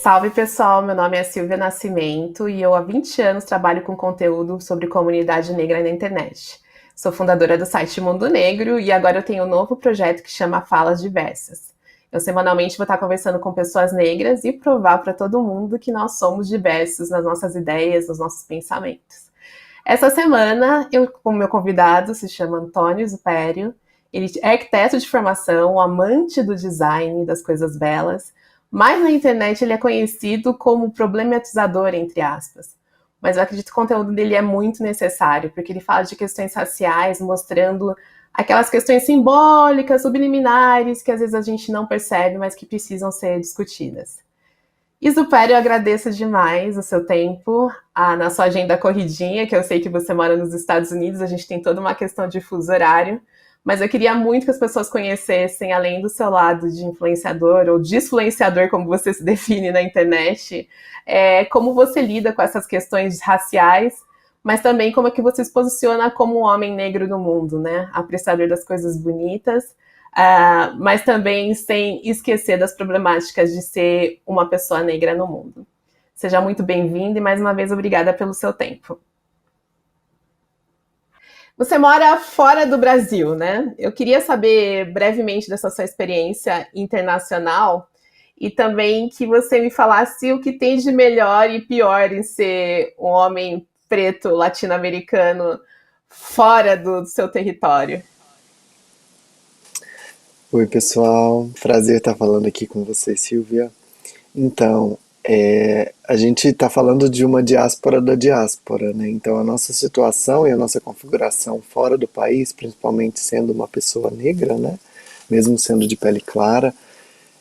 Salve pessoal, meu nome é Silvia Nascimento e eu há 20 anos trabalho com conteúdo sobre comunidade negra na internet. Sou fundadora do site Mundo Negro e agora eu tenho um novo projeto que chama Falas Diversas. Eu semanalmente vou estar conversando com pessoas negras e provar para todo mundo que nós somos diversos nas nossas ideias, nos nossos pensamentos. Essa semana, o meu convidado se chama Antônio Zupério. Ele é arquiteto de formação, amante do design, das coisas belas, mas na internet ele é conhecido como problematizador, entre aspas. Mas eu acredito que o conteúdo dele é muito necessário, porque ele fala de questões raciais, mostrando aquelas questões simbólicas, subliminares, que às vezes a gente não percebe, mas que precisam ser discutidas. Isupério, eu agradeço demais o seu tempo, na sua agenda corridinha, que eu sei que você mora nos Estados Unidos, a gente tem toda uma questão de fuso horário, mas eu queria muito que as pessoas conhecessem, além do seu lado de influenciador, ou desfluenciador, como você se define na internet, como você lida com essas questões raciais, mas também como é que você se posiciona como um homem negro no mundo, né? Apreciador das coisas bonitas, mas também sem esquecer das problemáticas de ser uma pessoa negra no mundo. Seja muito bem-vindo e, mais uma vez, obrigada pelo seu tempo. Você mora fora do Brasil, né? Eu queria saber brevemente dessa sua experiência internacional e também que você me falasse o que tem de melhor e pior em ser um homem preto latino-americano fora do seu território. Oi, pessoal. Prazer estar falando aqui com você, Silvia. Então, a gente está falando de uma diáspora da diáspora, né? Então, a nossa situação e a nossa configuração fora do país, principalmente sendo uma pessoa negra, né? Mesmo sendo de pele clara,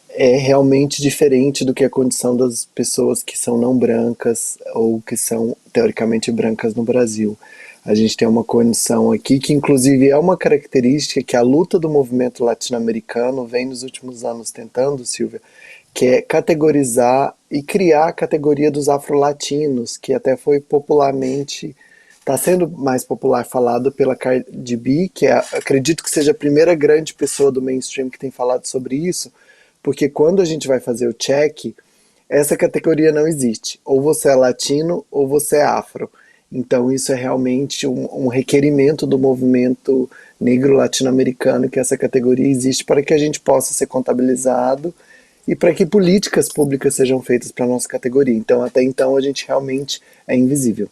é realmente diferente do que a condição das pessoas que são não brancas ou que são teoricamente brancas no Brasil. A gente tem uma condição aqui que inclusive é uma característica que a luta do movimento latino-americano vem nos últimos anos tentando, Silvia, que é categorizar e criar a categoria dos afro-latinos, que até foi popularmente, está sendo mais popular falado pela Cardi B, que acredito que seja a primeira grande pessoa do mainstream que tem falado sobre isso, porque quando a gente vai fazer o check, essa categoria não existe. Ou você é latino ou você é afro. Então isso é realmente um requerimento do movimento negro latino-americano, que essa categoria existe para que a gente possa ser contabilizado e para que políticas públicas sejam feitas para a nossa categoria. Então até então a gente realmente é invisível.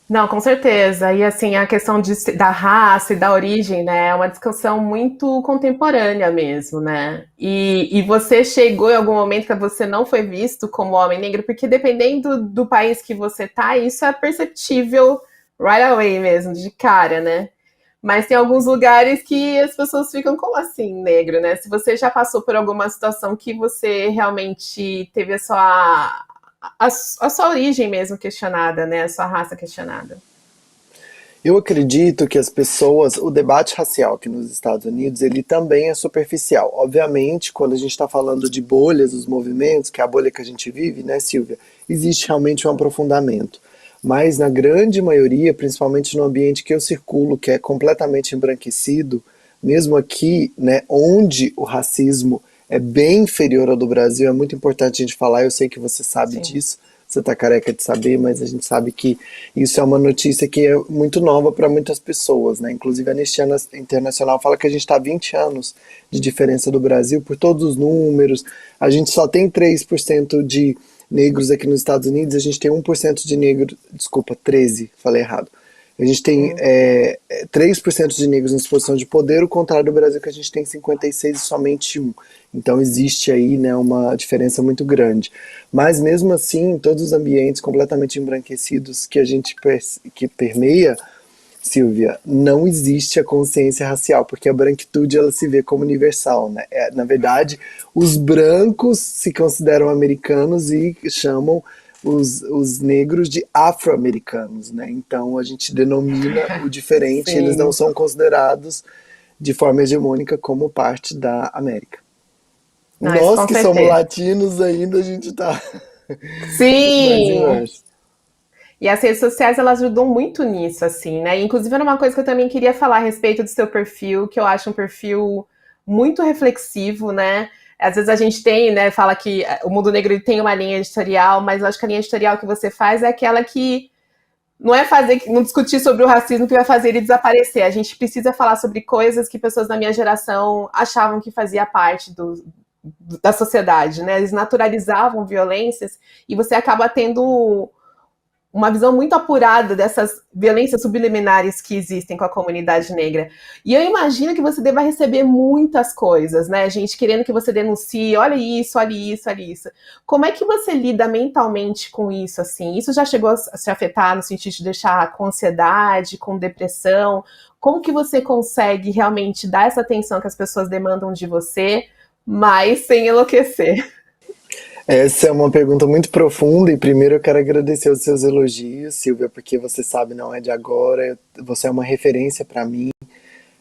Não, com certeza. E assim, a questão da raça e da origem, né, é uma discussão muito contemporânea mesmo, né? E você chegou em algum momento que você não foi visto como homem negro, porque dependendo do país que você tá, isso é perceptível right away mesmo, de cara, né? Mas tem alguns lugares que as pessoas ficam como assim, negro, né? Se você já passou por alguma situação que você realmente teve a sua origem mesmo questionada, né? A sua raça questionada. Eu acredito que as pessoas, o debate racial aqui nos Estados Unidos, ele também é superficial. Obviamente, quando a gente está falando de bolhas, os movimentos, que é a bolha que a gente vive, né, Silvia, existe realmente um aprofundamento. Mas na grande maioria, principalmente no ambiente que eu circulo, que é completamente embranquecido, mesmo aqui, né, onde o racismo é bem inferior ao do Brasil, é muito importante a gente falar, eu sei que você sabe Sim. disso, você está careca de saber, mas a gente sabe que isso é uma notícia que é muito nova para muitas pessoas, né? Inclusive a Anistia Internacional fala que a gente está há 20 anos de diferença do Brasil por todos os números. A gente só tem 3% de negros aqui nos Estados Unidos, a gente tem 1% de negros, desculpa, 13, falei errado. A gente tem 3% de negros em posição de poder, o contrário do Brasil, que a gente tem 56 e somente 1. Então existe aí, né, uma diferença muito grande. Mas mesmo assim, em todos os ambientes completamente embranquecidos que a gente que permeia, Silvia, não existe a consciência racial, porque a branquitude ela se vê como universal, né? Na verdade, os brancos se consideram americanos e chamam os negros de afro-americanos, né? Então a gente denomina o diferente, eles não Sim. são considerados de forma hegemônica como parte da América. Não, isso Nós com que somos certeza. latinos ainda a gente tá mais Sim! embaixo. E as redes sociais, elas ajudam muito nisso, assim, né? Inclusive, era uma coisa que eu também queria falar a respeito do seu perfil, que eu acho um perfil muito reflexivo, né? Às vezes a gente tem, né, fala que o Mundo Negro ele tem uma linha editorial, mas eu acho que a linha editorial que você faz é aquela que não é fazer, não discutir sobre o racismo que vai fazer ele desaparecer. A gente precisa falar sobre coisas que pessoas da minha geração achavam que fazia parte da sociedade, né? Eles naturalizavam violências e você acaba tendo uma visão muito apurada dessas violências subliminares que existem com a comunidade negra. E eu imagino que você deva receber muitas coisas, né? Gente querendo que você denuncie, olha isso, olha isso, olha isso. Como é que você lida mentalmente com isso, assim? Isso já chegou a se afetar no sentido de deixar com ansiedade, com depressão? Como que você consegue realmente dar essa atenção que as pessoas demandam de você, mas sem enlouquecer? Essa é uma pergunta muito profunda e primeiro eu quero agradecer os seus elogios, Silvia, porque você sabe, não é de agora, você é uma referência para mim.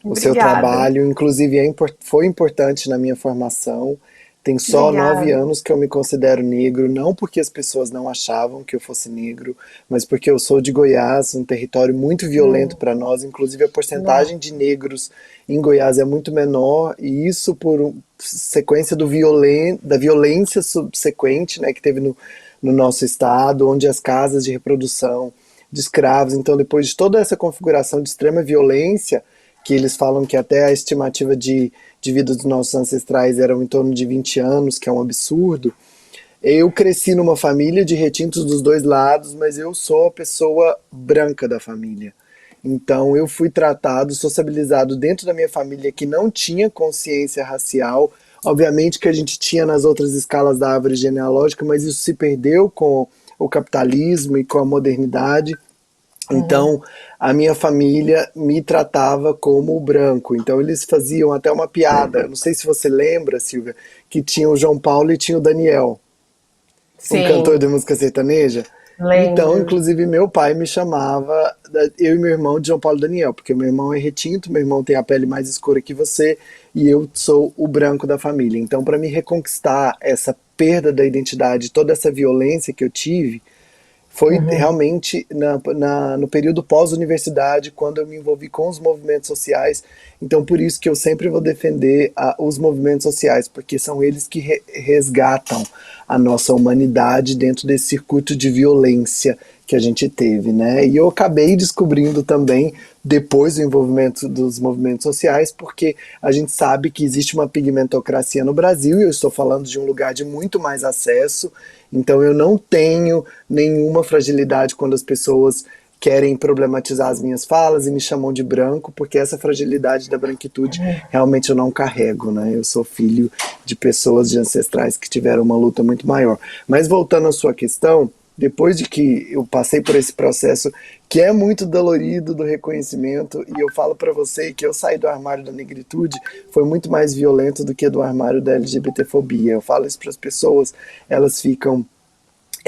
O seu Obrigada. trabalho, inclusive, foi importante na minha formação. Tem só 9 Obrigada. anos que eu me considero negro, não porque as pessoas não achavam que eu fosse negro, mas porque eu sou de Goiás, um território muito violento Hum, para nós. Inclusive, a não. porcentagem de negros em Goiás é muito menor, e isso por sequência da violência subsequente, né, que teve no nosso estado, onde as casas de reprodução de escravos. Então, depois de toda essa configuração de extrema violência, que eles falam que até a estimativa de vida dos nossos ancestrais eram em torno de 20 anos, que é um absurdo. Eu cresci numa família de retintos dos dois lados, mas eu sou a pessoa branca da família. Então eu fui tratado, sociabilizado dentro da minha família que não tinha consciência racial. Obviamente que a gente tinha nas outras escalas da árvore genealógica, mas isso se perdeu com o capitalismo e com a modernidade. Uhum. Então, a minha família me tratava como branco. Então, eles faziam até uma piada. Não sei se você lembra, Silvia, que tinha o João Paulo e tinha o Daniel, um cantor Sim, de música sertaneja. Então, lembro. inclusive, meu pai me chamava, eu e meu irmão, de João Paulo e Daniel, porque meu irmão é retinto, meu irmão tem a pele mais escura que você, e eu sou o branco da família. Então, para me reconquistar essa perda da identidade, toda essa violência que eu tive, foi Uhum. realmente no período pós-universidade, quando eu me envolvi com os movimentos sociais. Então, por isso que eu sempre vou defender os movimentos sociais, porque são eles que resgatam a nossa humanidade dentro desse circuito de violência que a gente teve, né? E eu acabei descobrindo também, depois do envolvimento dos movimentos sociais, porque a gente sabe que existe uma pigmentocracia no Brasil, e eu estou falando de um lugar de muito mais acesso, então eu não tenho nenhuma fragilidade quando as pessoas querem problematizar as minhas falas e me chamam de branco, porque essa fragilidade da branquitude realmente eu não carrego, né? Eu sou filho de pessoas, de ancestrais que tiveram uma luta muito maior. Mas voltando à sua questão, depois de que eu passei por esse processo que é muito dolorido do reconhecimento, e eu falo para você que eu saí do armário da negritude foi muito mais violento do que do armário da LGBTfobia. Eu falo isso para as pessoas, elas ficam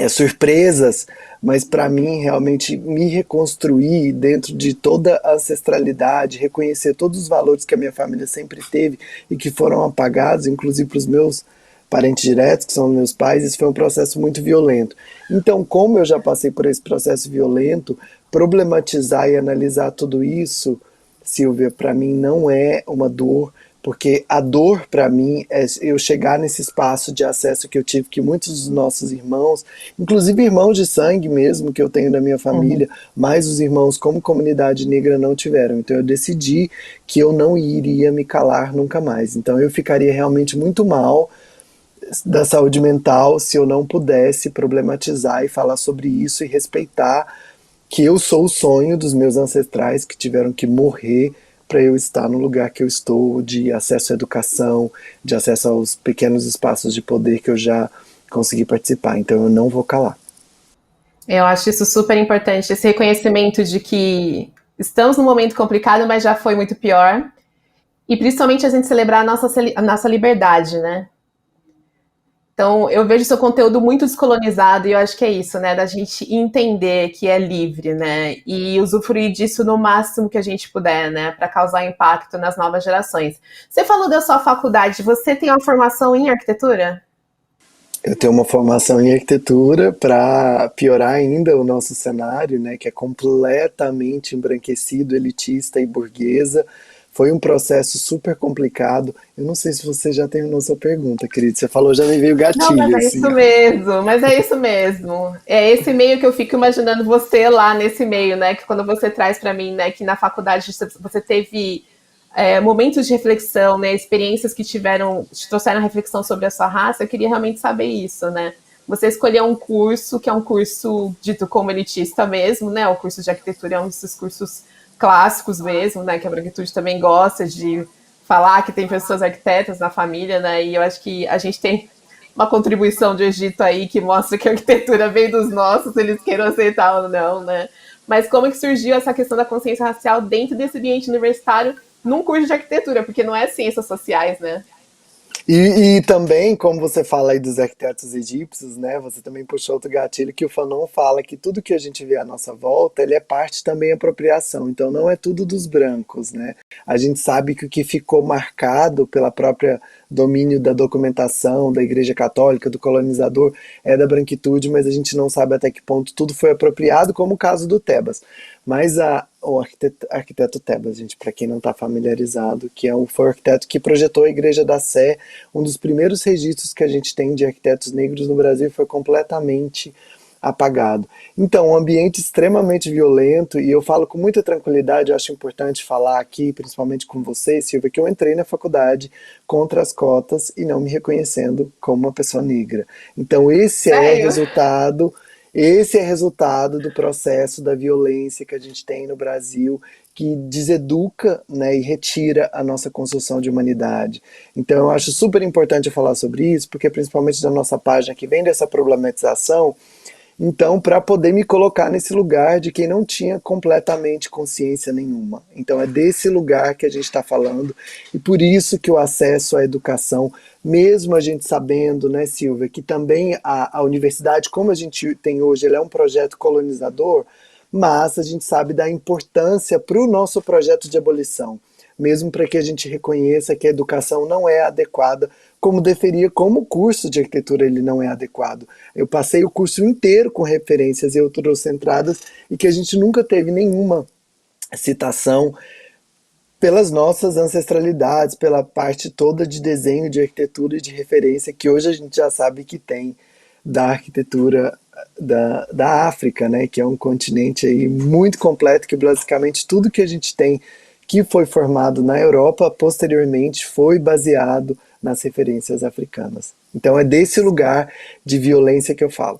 surpresas, mas para mim realmente me reconstruir dentro de toda a ancestralidade, reconhecer todos os valores que a minha família sempre teve e que foram apagados, inclusive para os meus parentes diretos, que são meus pais, isso foi um processo muito violento. Então, como eu já passei por esse processo violento, problematizar e analisar tudo isso, Silvia, para mim não é uma dor, porque a dor para mim é eu chegar nesse espaço de acesso que eu tive, que muitos dos nossos irmãos, inclusive irmãos de sangue mesmo que eu tenho da minha Uhum. família, mas os irmãos como comunidade negra não tiveram. Então eu decidi que eu não iria me calar nunca mais. Então eu ficaria realmente muito mal da saúde mental se eu não pudesse problematizar e falar sobre isso e respeitar que eu sou o sonho dos meus ancestrais que tiveram que morrer para eu estar no lugar que eu estou, de acesso à educação, de acesso aos pequenos espaços de poder que eu já consegui participar. Então eu não vou calar. Eu acho isso super importante, esse reconhecimento de que estamos num momento complicado, mas já foi muito pior. E principalmente a gente celebrar a nossa liberdade, né? Então, eu vejo seu conteúdo muito descolonizado e eu acho que é isso, né? Da gente entender que é livre, né? E usufruir disso no máximo que a gente puder, né? Para causar impacto nas novas gerações. Você falou da sua faculdade, você tem uma formação em arquitetura? Eu tenho uma formação em arquitetura para piorar ainda o nosso cenário, né, que é completamente embranquecido, elitista e burguesa. Foi um processo super complicado. Eu não sei se você já terminou sua pergunta, querido. Você falou, já me veio Não, mas gatilho, é assim. isso mesmo, mas é isso mesmo. É esse meio que eu fico imaginando você lá nesse meio, né? Que quando você traz para mim, né, que na faculdade você teve momentos de reflexão, né? Experiências que te trouxeram reflexão sobre a sua raça, eu queria realmente saber isso, né? Você escolheu um curso que é um curso dito como elitista mesmo, né? O curso de arquitetura é um desses cursos clássicos mesmo, né? Que a branquitude também gosta de falar que tem pessoas arquitetas na família, né? E eu acho que a gente tem uma contribuição do Egito aí que mostra que a arquitetura vem dos nossos, eles queiram aceitar ou não, né? Mas como é que surgiu essa questão da consciência racial dentro desse ambiente universitário num curso de arquitetura? Porque não é ciências sociais, né? E também, como você fala aí dos arquitetos egípcios, né? Você também puxou outro gatilho que o Fanon fala que tudo que a gente vê à nossa volta, ele é parte também apropriação. Então não é tudo dos brancos, né? A gente sabe que o que ficou marcado pela própria domínio da documentação, da Igreja Católica, do colonizador, é da branquitude, mas a gente não sabe até que ponto tudo foi apropriado, como o caso do Tebas. Mas o arquiteto Tebas, gente, para quem não está familiarizado, foi o arquiteto que projetou a Igreja da Sé, um dos primeiros registros que a gente tem de arquitetos negros no Brasil foi completamente apagado. Então, um ambiente extremamente violento, e eu falo com muita tranquilidade, eu acho importante falar aqui, principalmente com você, Silvia, que eu entrei na faculdade contra as cotas e não me reconhecendo como uma pessoa negra. Então, Sério? esse é resultado do processo da violência que a gente tem no Brasil, que deseduca, né, e retira a nossa construção de humanidade. Então eu acho super importante falar sobre isso, porque principalmente da nossa página que vem dessa problematização, então, para poder me colocar nesse lugar de quem não tinha completamente consciência nenhuma. Então, é desse lugar que a gente está falando, e por isso que o acesso à educação, mesmo a gente sabendo, né, Silvia, que também a universidade, como a gente tem hoje, ela é um projeto colonizador, mas a gente sabe da importância para o nosso projeto de abolição, mesmo para que a gente reconheça que a educação não é adequada como deveria, como o curso de arquitetura ele não é adequado. Eu passei o curso inteiro com referências eurocentradas e que a gente nunca teve nenhuma citação pelas nossas ancestralidades, pela parte toda de desenho, de arquitetura e de referência que hoje a gente já sabe que tem da arquitetura da África, né, que é um continente aí muito completo, que basicamente tudo que a gente tem que foi formado na Europa, posteriormente foi baseado nas referências africanas. Então é desse lugar de violência que eu falo.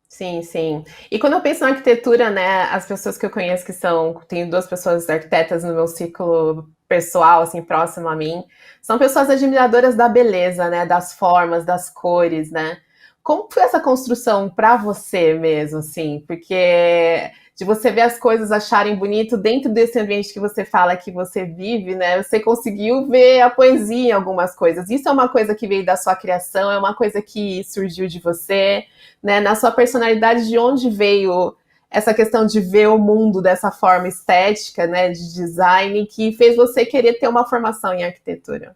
Sim, sim. E quando eu penso na arquitetura, né, as pessoas que eu conheço que são, tenho duas pessoas arquitetas no meu ciclo pessoal, assim, próximo a mim, são pessoas admiradoras da beleza, né, das formas, das cores, né? Como foi essa construção para você mesmo, assim? Porque de você ver as coisas acharem bonito dentro desse ambiente que você fala que você vive, né? Você conseguiu ver a poesia em algumas coisas. Isso é uma coisa que veio da sua criação, é uma coisa que surgiu de você, né, na sua personalidade, de onde veio essa questão de ver o mundo dessa forma estética, né, de design, que fez você querer ter uma formação em arquitetura?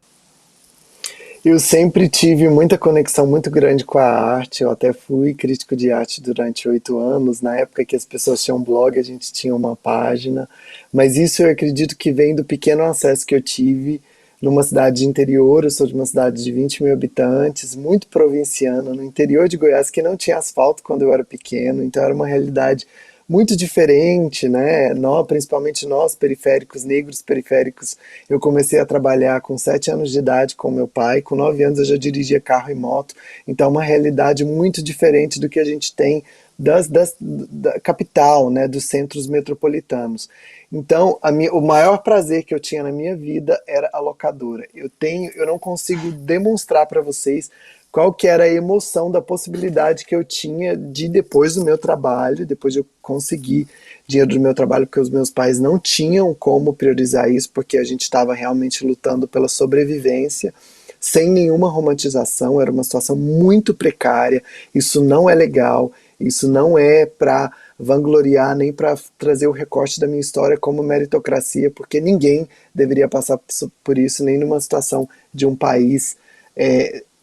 Eu sempre tive muita conexão muito grande com a arte. Eu até fui crítico de arte durante 8 anos. Na época que as pessoas tinham blog, a gente tinha uma página. Mas isso eu acredito que vem do pequeno acesso que eu tive numa cidade de interior. Eu sou de uma cidade de 20 mil habitantes, muito provinciana, no interior de Goiás, que não tinha asfalto quando eu era pequeno. Então era uma realidade muito diferente, né? Nós, principalmente nós periféricos, negros periféricos, eu comecei a trabalhar com 7 anos de idade com meu pai, com 9 anos eu já dirigia carro e moto, então é uma realidade muito diferente do que a gente tem da capital, né, dos centros metropolitanos. Então, o maior prazer que eu tinha na minha vida era a locadora. Eu não consigo demonstrar para vocês qual que era a emoção da possibilidade que eu tinha de, depois do meu trabalho, depois de eu conseguir dinheiro do meu trabalho, porque os meus pais não tinham como priorizar isso, porque a gente estava realmente lutando pela sobrevivência, sem nenhuma romantização, era uma situação muito precária, isso não é legal, isso não é para vangloriar, nem para trazer o recorte da minha história como meritocracia, porque ninguém deveria passar por isso, nem numa situação de um país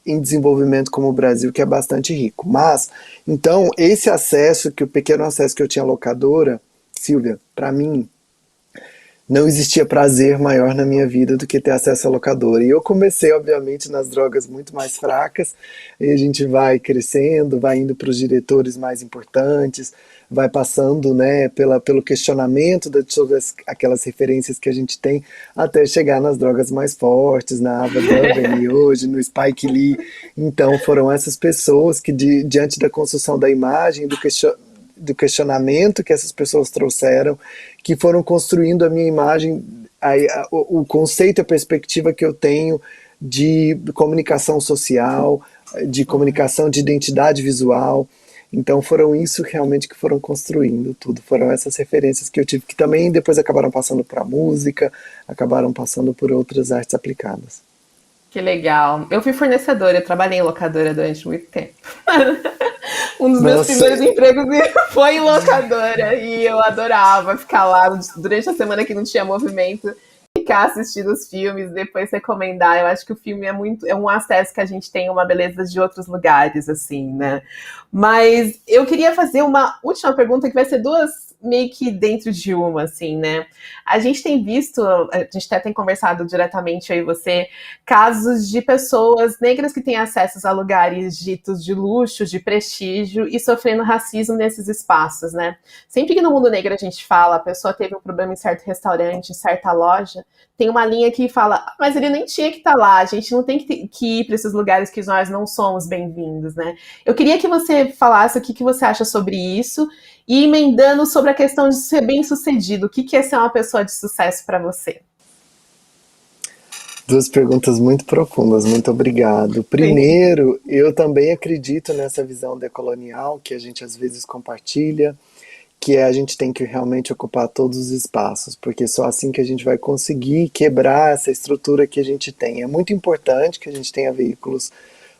em desenvolvimento como o Brasil, que é bastante rico. Mas, então, o pequeno acesso que eu tinha à locadora, Silvia, para mim, não existia prazer maior na minha vida do que ter acesso à locadora. E eu comecei, obviamente, nas drogas muito mais fracas, e a gente vai crescendo, vai indo para os diretores mais importantes, vai passando, né, pelo questionamento de todas aquelas referências que a gente tem, até chegar nas drogas mais fortes, na Ava DuVernay hoje, no Spike Lee. Então foram essas pessoas que, diante da construção da imagem, do questionamento que essas pessoas trouxeram, que foram construindo a minha imagem, o conceito e a perspectiva que eu tenho de comunicação social, de comunicação de identidade visual. Então foram isso realmente que foram construindo tudo. Foram essas referências que eu tive, que também depois acabaram passando para a música, acabaram passando por outras artes aplicadas. Que legal. Eu fui fornecedora, eu trabalhei em locadora durante muito tempo. Um dos meus Nossa, primeiros empregos foi em locadora e eu adorava ficar lá durante a semana que não tinha movimento, ficar assistindo os filmes, depois recomendar. Eu acho que o filme é um acesso que a gente tem uma beleza de outros lugares, assim, né? Mas eu queria fazer uma última pergunta que vai ser duas meio que dentro de uma, assim, né? A gente tem visto, a gente até tem conversado diretamente eu e você, casos de pessoas negras que têm acesso a lugares ditos de luxo, de prestígio e sofrendo racismo nesses espaços, né? Sempre que no mundo negro a gente fala, a pessoa teve um problema em certo restaurante, em certa loja, tem uma linha que fala, mas ele nem tinha que estar lá, a gente não tem que ir para esses lugares que nós não somos bem-vindos, né? Eu queria que você falasse o que você acha sobre isso e emendando sobre a questão de ser bem-sucedido. O que é ser uma pessoa de sucesso para você? duas perguntas muito profundas, muito obrigado. Sim. Primeiro, eu também acredito nessa visão decolonial que a gente às vezes compartilha, que a gente tem que realmente ocupar todos os espaços, porque só assim que a gente vai conseguir quebrar essa estrutura que a gente tem. É muito importante que a gente tenha veículos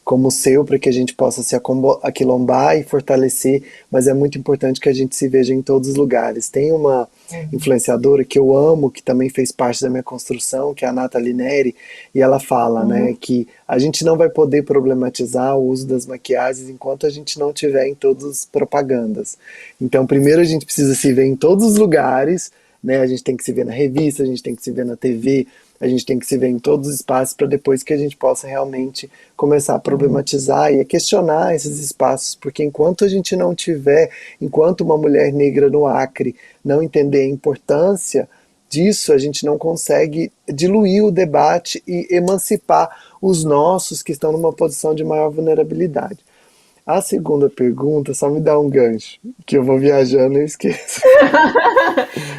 como o seu, para que a gente possa se aquilombar e fortalecer, mas é muito importante que a gente se veja em todos os lugares. Tem uma influenciadora que eu amo, que também fez parte da minha construção, que é a Nathalie Neri, e ela fala, né, que a gente não vai poder problematizar o uso das maquiagens enquanto a gente não tiver em todas as propagandas. Então, primeiro a gente precisa se ver em todos os lugares, né, a gente tem que se ver na revista, a gente tem que se ver na TV, a gente tem que se ver em todos os espaços para depois que a gente possa realmente começar a problematizar e a questionar esses espaços, porque enquanto a gente não tiver, enquanto uma mulher negra no Acre não entender a importância disso, a gente não consegue diluir o debate e emancipar os nossos que estão numa posição de maior vulnerabilidade. A segunda pergunta, só me dá um gancho, que eu vou viajando e eu esqueço.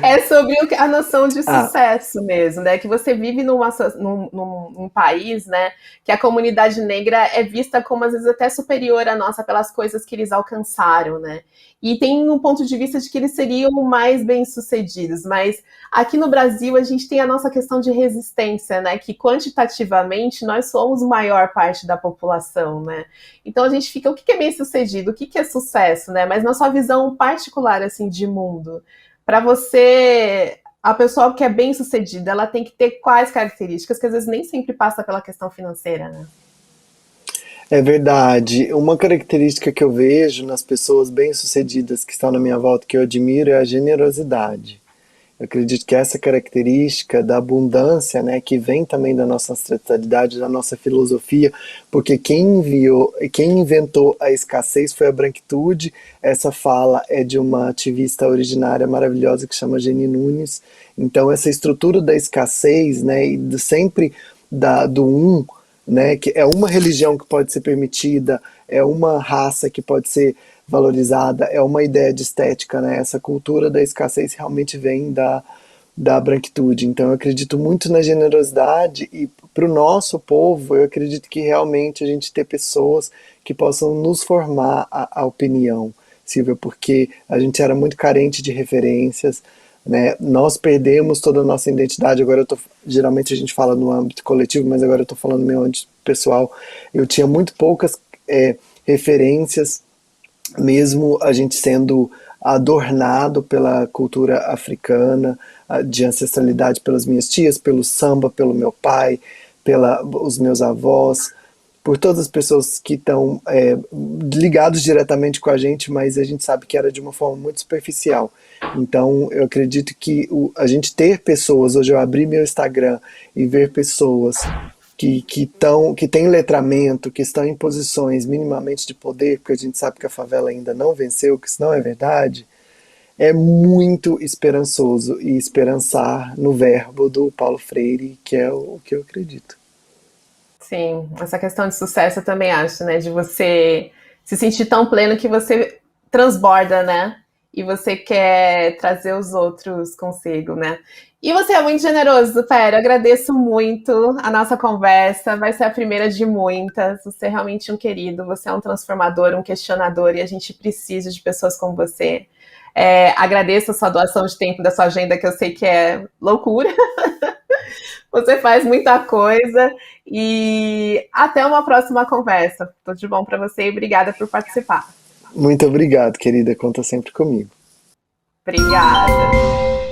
É sobre a noção de Ah, sucesso mesmo, né? Que você vive num país, né? Que a comunidade negra é vista como às vezes até superior à nossa pelas coisas que eles alcançaram, né? E tem um ponto de vista de que eles seriam mais bem-sucedidos, mas aqui no Brasil a gente tem a nossa questão de resistência, né? Que quantitativamente nós somos a maior parte da população, né? Então a gente fica, o que é bem-sucedido? O que é sucesso, né? Mas na sua visão particular, assim, de mundo, para você, a pessoa que é bem-sucedida, ela tem que ter quais características, que às vezes nem sempre passa pela questão financeira, né? é verdade. Uma característica que eu vejo nas pessoas bem-sucedidas que estão na minha volta, que eu admiro, é a generosidade. Eu acredito que essa característica da abundância, né, que vem também da nossa ancestralidade, da nossa filosofia, porque quem inventou a escassez foi a branquitude. Essa fala é de uma ativista originária maravilhosa que chama Jenny Nunes. Então essa estrutura da escassez, né, e sempre do né, que é uma religião que pode ser permitida, é uma raça que pode ser valorizada, é uma ideia de estética, né? Essa cultura da escassez realmente vem da branquitude. Então eu acredito muito na generosidade e para o nosso povo eu acredito que realmente a gente ter pessoas que possam nos formar a opinião, Silvia, porque a gente era muito carente de referências, né? Nós perdemos toda a nossa identidade. Agora geralmente a gente fala no âmbito coletivo, mas agora eu estou falando no meu âmbito pessoal. Eu tinha muito poucas referências, mesmo a gente sendo adornado pela cultura africana, de ancestralidade pelas minhas tias, pelo samba, pelo meu pai, pelos meus avós, por todas as pessoas que estão ligados diretamente com a gente, mas a gente sabe que era de uma forma muito superficial. Então, eu acredito que a gente ter pessoas, hoje eu abri meu Instagram e ver pessoas que têm letramento, que estão em posições minimamente de poder, porque a gente sabe que a favela ainda não venceu, que isso não é verdade, é muito esperançoso e esperançar no verbo do Paulo Freire, que é o que eu acredito. Sim, essa questão de sucesso eu também acho, né? De você se sentir tão pleno que você transborda, né? E você quer trazer os outros consigo, né? E você é muito generoso, Pera. Agradeço muito a nossa conversa. Vai ser a primeira de muitas. Você é realmente um querido. Você é um transformador, um questionador, e a gente precisa de pessoas como você. Agradeço a sua doação de tempo da sua agenda, que eu sei que é loucura. Você faz muita coisa e até uma próxima conversa. Tudo de bom para você e obrigada por participar. Muito obrigado, querida. Conta sempre comigo. Obrigada.